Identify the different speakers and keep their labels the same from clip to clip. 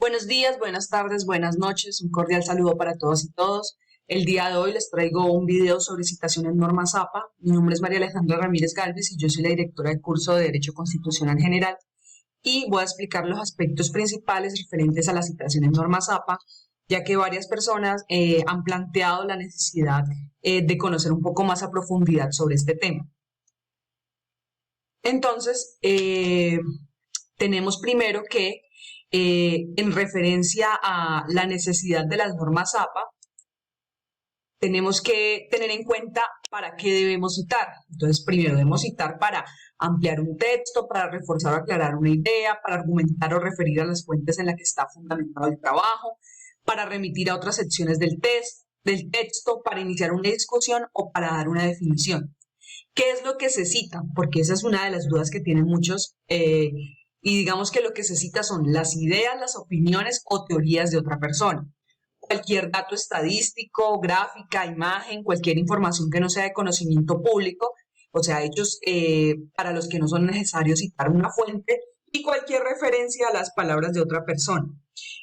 Speaker 1: Buenos días, buenas tardes, buenas noches. Un cordial saludo para todas y todos. El día de hoy les traigo un video sobre citaciones normas APA. Mi nombre es María Alejandra Ramírez Galvez y yo soy la directora del curso de Derecho Constitucional General y voy a explicar los aspectos principales referentes a las citaciones normas APA, ya que varias personas han planteado la necesidad de conocer un poco más a profundidad sobre este tema. Entonces, tenemos primero que en referencia a la necesidad de las normas APA, tenemos que tener en cuenta para qué debemos citar. Entonces, primero debemos citar para ampliar un texto, para reforzar o aclarar una idea, para argumentar o referir a las fuentes en las que está fundamentado el trabajo, para remitir a otras secciones del texto, para iniciar una discusión o para dar una definición. ¿Qué es lo que se cita? Porque esa es una de las dudas que tienen muchos y digamos que lo que se cita son las ideas, las opiniones o teorías de otra persona. Cualquier dato estadístico, gráfica, imagen, cualquier información que no sea de conocimiento público, o sea, hechos para los que no son necesarios citar una fuente y cualquier referencia a las palabras de otra persona.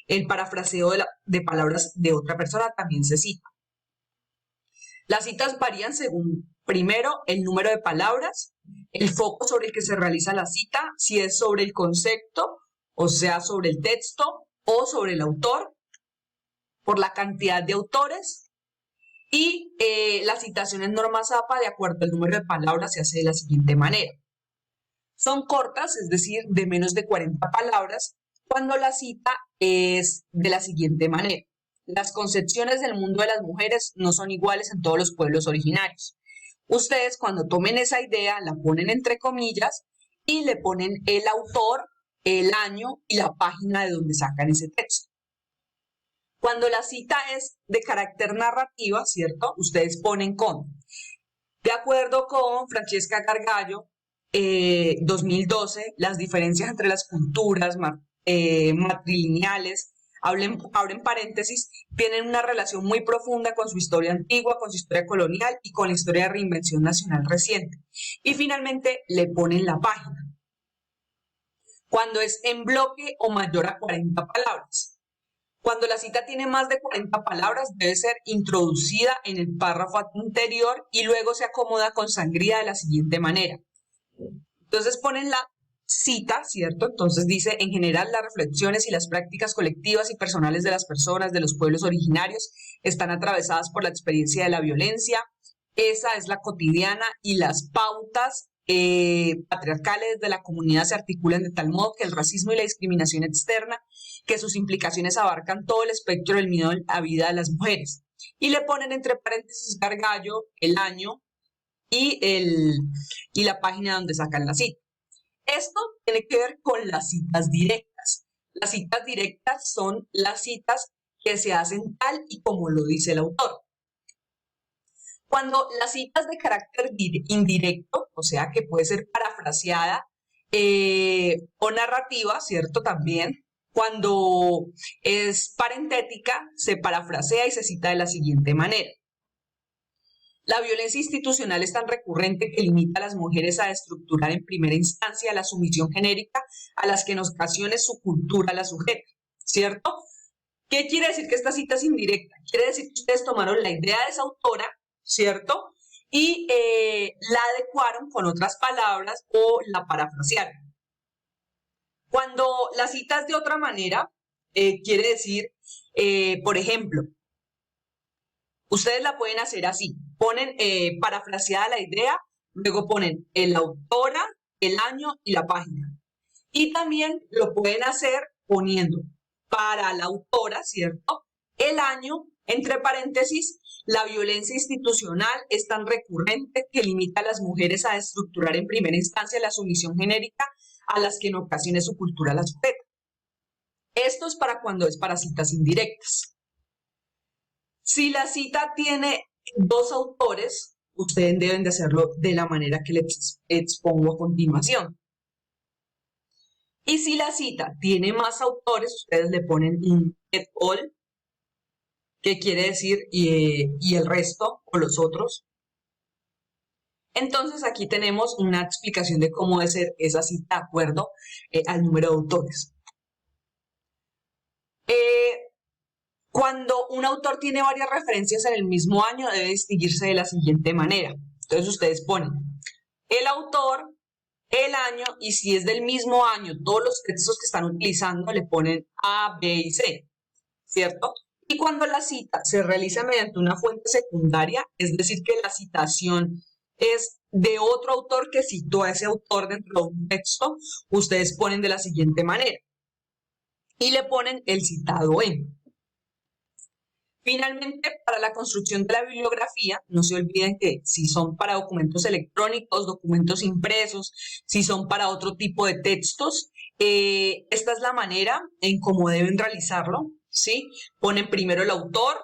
Speaker 1: El parafraseo de palabras de otra persona también se cita. Las citas varían según, primero, el número de palabras, el foco sobre el que se realiza la cita, si es sobre el concepto, o sea, sobre el texto o sobre el autor, por la cantidad de autores, y las citaciones normas APA, de acuerdo al número de palabras, se hace de la siguiente manera. Son cortas, es decir, de menos de 40 palabras, cuando la cita es de la siguiente manera. Las concepciones del mundo de las mujeres no son iguales en todos los pueblos originarios. Ustedes cuando tomen esa idea la ponen entre comillas y le ponen el autor, el año y la página de donde sacan ese texto. Cuando la cita es de carácter narrativa, ¿cierto? Ustedes ponen de acuerdo con Francesca Gargallo, 2012, las diferencias entre las culturas matrilineales, abren paréntesis, tienen una relación muy profunda con su historia antigua, con su historia colonial y con la historia de reinvención nacional reciente. Y finalmente le ponen la página. Cuando es en bloque o mayor a 40 palabras. Cuando la cita tiene más de 40 palabras, debe ser introducida en el párrafo anterior y luego se acomoda con sangría de la siguiente manera. Entonces ponen la cita, ¿cierto? Entonces dice, en general, las reflexiones y las prácticas colectivas y personales de las personas de los pueblos originarios están atravesadas por la experiencia de la violencia. Esa es la cotidiana y las pautas patriarcales de la comunidad se articulan de tal modo que el racismo y la discriminación externa, que sus implicaciones abarcan todo el espectro del miedo a la vida de las mujeres. Y le ponen entre paréntesis Gargallo, el año y la página donde sacan la cita. Esto tiene que ver con las citas directas. Las citas directas son las citas que se hacen tal y como lo dice el autor. Cuando la cita es de carácter indirecto, o sea que puede ser parafraseada o narrativa, ¿cierto? También. Cuando es parentética, se parafrasea y se cita de la siguiente manera. La violencia institucional es tan recurrente que limita a las mujeres a estructurar en primera instancia la sumisión genérica a las que en ocasiones su cultura la sujeta, ¿cierto? ¿Qué quiere decir que esta cita es indirecta? Quiere decir que ustedes tomaron la idea de esa autora, ¿cierto? Y la adecuaron con otras palabras o la parafrasearon. Cuando la cita es de otra manera, quiere decir, por ejemplo, ustedes la pueden hacer así, ponen parafraseada la idea, luego ponen el autora, el año y la página. Y también lo pueden hacer poniendo para la autora, ¿cierto? El año, entre paréntesis, la violencia institucional es tan recurrente que limita a las mujeres a estructurar en primera instancia la sumisión genérica a las que en ocasiones su cultura la sujeta. Esto es para cuando es para citas indirectas. Si la cita tiene dos autores, ustedes deben de hacerlo de la manera que les expongo a continuación. Y si la cita tiene más autores, ustedes le ponen un et al, que quiere decir y el resto o los otros. Entonces aquí tenemos una explicación de cómo debe ser esa cita de acuerdo al número de autores. Cuando un autor tiene varias referencias en el mismo año, debe distinguirse de la siguiente manera. Entonces ustedes ponen el autor, el año, y si es del mismo año, todos los textos que están utilizando le ponen A, B y C, ¿cierto? Y cuando la cita se realiza mediante una fuente secundaria, es decir, que la citación es de otro autor que citó a ese autor dentro de un texto, ustedes ponen de la siguiente manera y le ponen el citado en. Finalmente, para la construcción de la bibliografía, no se olviden que si son para documentos electrónicos, documentos impresos, si son para otro tipo de textos, esta es la manera en cómo deben realizarlo, ¿sí? Ponen primero el autor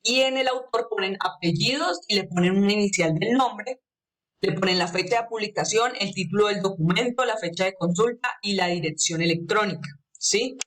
Speaker 1: y en el autor ponen apellidos y le ponen una inicial del nombre, le ponen la fecha de publicación, el título del documento, la fecha de consulta y la dirección electrónica, ¿sí?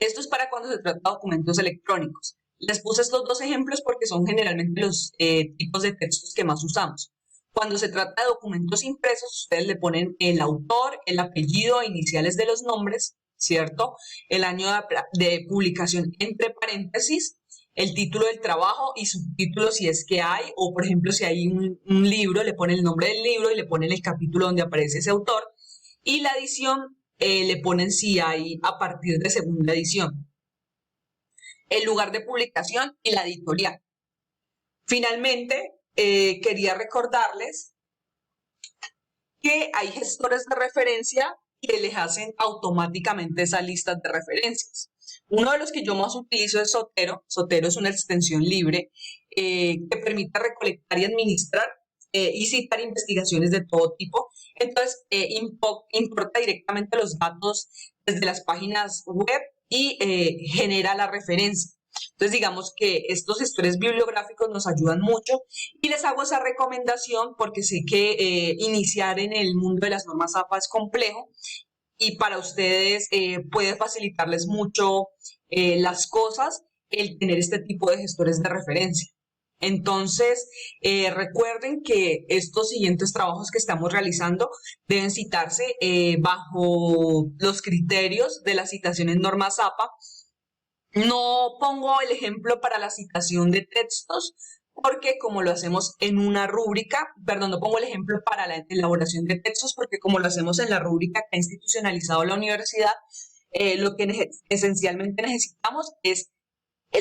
Speaker 1: Esto es para cuando se trata de documentos electrónicos. Les puse estos dos ejemplos porque son generalmente los tipos de textos que más usamos. Cuando se trata de documentos impresos, ustedes le ponen el autor, el apellido, iniciales de los nombres, ¿cierto? El año de publicación entre paréntesis, el título del trabajo y subtítulo si es que hay, o por ejemplo si hay un libro, le ponen el nombre del libro y le ponen el capítulo donde aparece ese autor. Y la edición le ponen si hay a partir de segunda edición, el lugar de publicación y la editorial. Finalmente, quería recordarles que hay gestores de referencia que les hacen automáticamente esas listas de referencias. Uno de los que yo más utilizo es Zotero. Zotero es una extensión libre que permite recolectar y administrar y citar investigaciones de todo tipo. Entonces, importa directamente los datos desde las páginas web y genera la referencia. Entonces, digamos que estos gestores bibliográficos nos ayudan mucho y les hago esa recomendación porque sé que iniciar en el mundo de las normas APA es complejo y para ustedes puede facilitarles mucho las cosas el tener este tipo de gestores de referencia. Entonces, recuerden que estos siguientes trabajos que estamos realizando deben citarse bajo los criterios de la citación en normas APA. No pongo el ejemplo para la citación de textos porque como lo hacemos en una rúbrica, perdón, no pongo el ejemplo para la elaboración de textos porque como lo hacemos en la rúbrica que ha institucionalizado la universidad, lo que esencialmente necesitamos es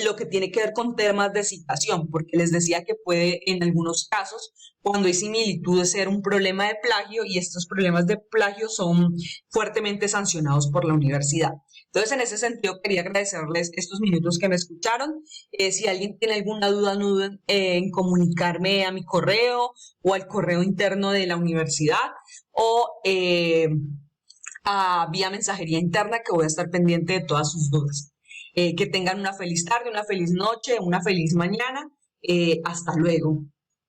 Speaker 1: lo que tiene que ver con temas de citación, porque les decía que puede en algunos casos, cuando hay similitudes, ser un problema de plagio y estos problemas de plagio son fuertemente sancionados por la universidad. Entonces, en ese sentido, quería agradecerles estos minutos que me escucharon. Si alguien tiene alguna duda, no duden en comunicarme a mi correo o al correo interno de la universidad o vía mensajería interna que voy a estar pendiente de todas sus dudas. Que tengan una feliz tarde, una feliz noche, una feliz mañana. Hasta luego.